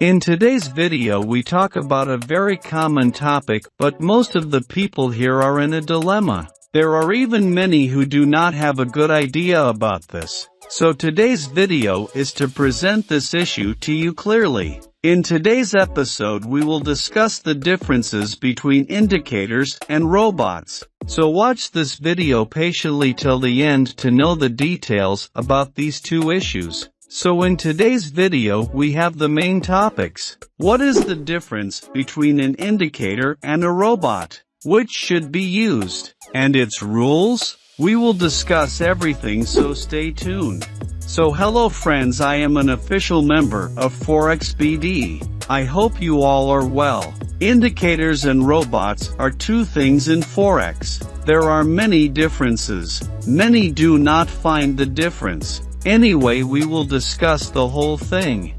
In today's video we talk about a very common topic, but most of the people here are in a dilemma. There are even many who do not have a good idea about this. So today's video is to present this issue to you clearly. In today's episode we will discuss the differences between indicators and robots. So watch this video patiently till the end to know the details about these two issues. So in today's video we have the main topics. What is the difference between an indicator and a robot? Which should be used? And its rules? We will discuss everything, so stay tuned. So hello friends, I am an official member of Forex BD. I hope you all are well. Indicators and robots are two things in Forex. There are many differences. Many do not find the difference. Anyway, we will discuss the whole thing.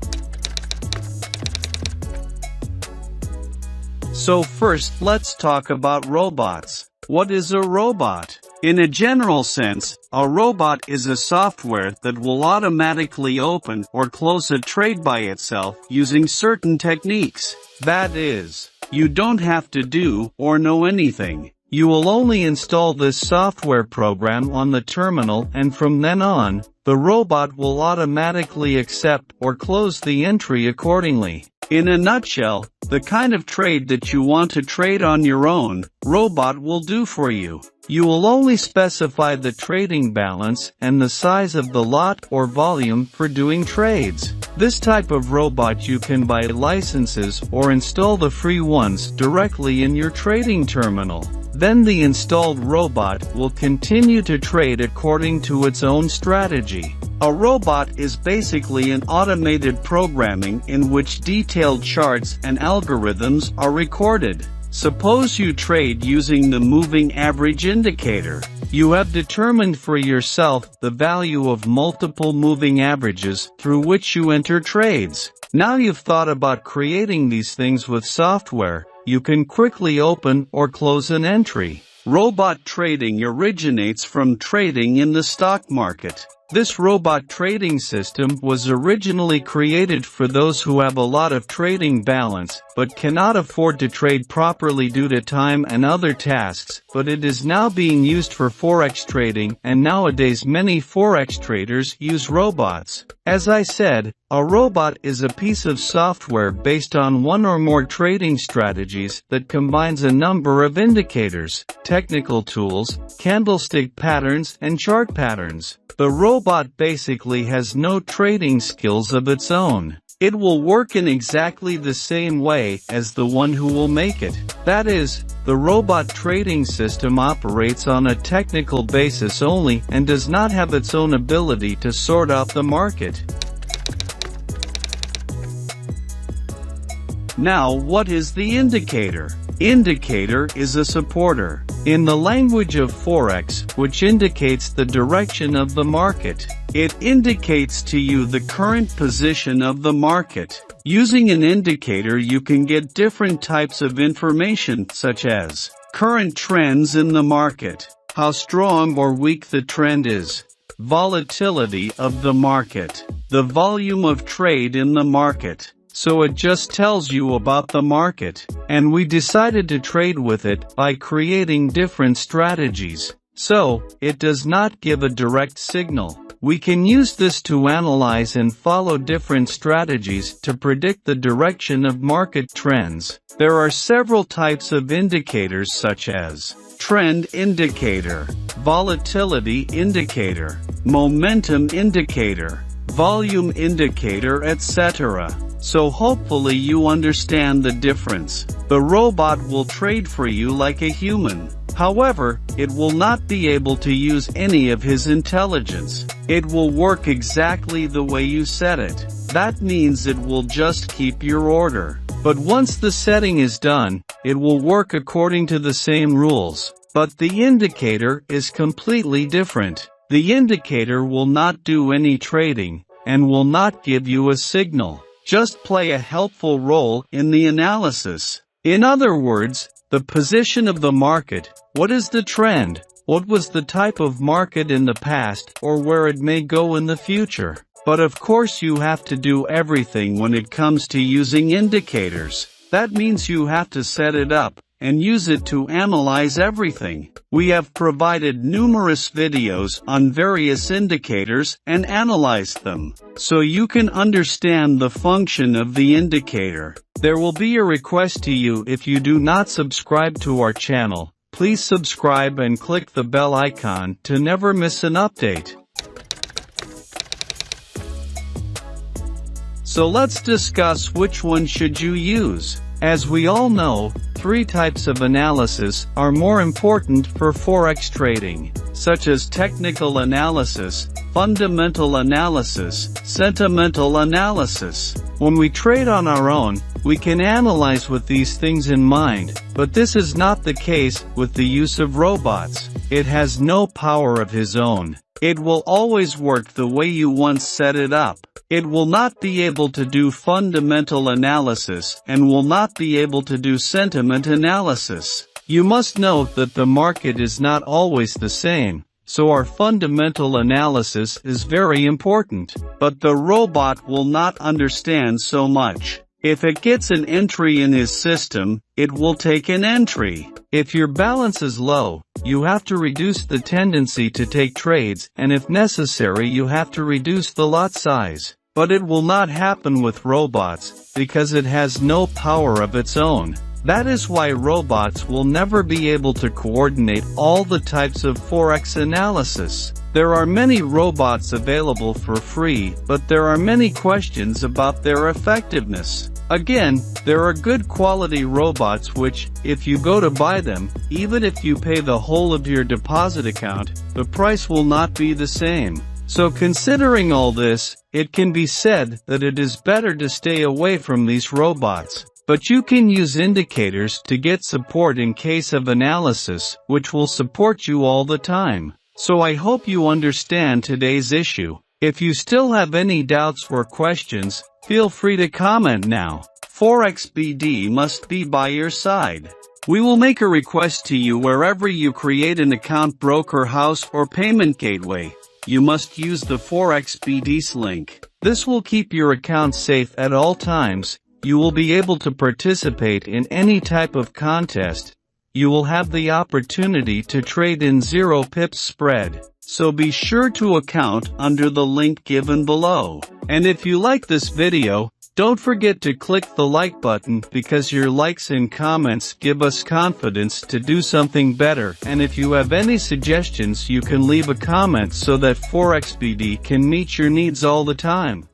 So first, let's talk about robots. What is a robot? In a general sense, a robot is a software that will automatically open or close a trade by itself using certain techniques. That is, you don't have to do or know anything. You will only install this software program on the terminal, and from then on, the robot will automatically accept or close the entry accordingly. In a nutshell, the kind of trade that you want to trade on your own, robot will do for you. You will only specify the trading balance and the size of the lot or volume for doing trades. This type of robot you can buy licenses or install the free ones directly in your trading terminal. Then the installed robot will continue to trade according to its own strategy. A robot is basically an automated programming in which detailed charts and algorithms are recorded. Suppose you trade using the moving average indicator. You have determined for yourself the value of multiple moving averages through which you enter trades. Now you've thought about creating these things with software. You can quickly open or close an entry. Robot trading originates from trading in the stock market. This robot trading system was originally created for those who have a lot of trading balance, but cannot afford to trade properly due to time and other tasks, but it is now being used for Forex trading, and nowadays many Forex traders use robots. As I said, a robot is a piece of software based on one or more trading strategies that combines a number of indicators, technical tools, candlestick patterns, and chart patterns. The robot basically has no trading skills of its own. It will work in exactly the same way as the one who will make it. That is, the robot trading system operates on a technical basis only and does not have its own ability to sort out the market. Now, what is the indicator? Indicator is a supporter in the language of Forex, which indicates the direction of the market. It indicates to you the current position of the market. Using an indicator you can get different types of information, such as current trends in the market, how strong or weak the trend is, volatility of the market, the volume of trade in the market. So it just tells you about the market, and we decided to trade with it by creating different strategies. So, it does not give a direct signal. We can use this to analyze and follow different strategies to predict the direction of market trends. There are several types of indicators such as trend indicator, volatility indicator, momentum indicator, volume indicator, etc. So hopefully you understand the difference. The robot will trade for you like a human. However, it will not be able to use any of his intelligence. It will work exactly the way you set it. That means it will just keep your order. But once the setting is done, it will work according to the same rules. But the indicator is completely different. The indicator will not do any trading, and will not give you a signal. Just play a helpful role in the analysis. In other words, the position of the market, what is the trend, what was the type of market in the past or where it may go in the future. But of course you have to do everything when it comes to using indicators. That means you have to set it up and use it to analyze everything. We have provided numerous videos on various indicators and analyzed them, so you can understand the function of the indicator. There will be a request to you if you do not subscribe to our channel. Please subscribe and click the bell icon to never miss an update. So let's discuss which one should you use. As we all know, 3 types of analysis are more important for Forex trading, such as technical analysis, fundamental analysis, sentimental analysis. When we trade on our own, we can analyze with these things in mind, but this is not the case with the use of robots. It has no power of his own. It will always work the way you once set it up. It will not be able to do fundamental analysis and will not be able to do sentiment analysis. You must note that the market is not always the same, so our fundamental analysis is very important. But the robot will not understand so much. If it gets an entry in his system, it will take an entry. If your balance is low, you have to reduce the tendency to take trades, and if necessary you have to reduce the lot size. But it will not happen with robots, because it has no power of its own. That is why robots will never be able to coordinate all the types of Forex analysis. There are many robots available for free, but there are many questions about their effectiveness. Again, there are good quality robots which, if you go to buy them, even if you pay the whole of your deposit account, the price will not be the same. So considering all this, it can be said that it is better to stay away from these robots. But you can use indicators to get support in case of analysis, which will support you all the time. So I hope you understand today's issue. If you still have any doubts or questions, feel free to comment now. Forex BD must be by your side. We will make a request to you wherever you create an account, broker house or payment gateway. You must use the Forex BD's link. This will keep your account safe at all times. You will be able to participate in any type of contest. You will have the opportunity to trade in 0 pips spread. So be sure to account under the link given below. And if you like this video, don't forget to click the like button, because your likes and comments give us confidence to do something better. And if you have any suggestions, you can leave a comment so that Forex BD can meet your needs all the time.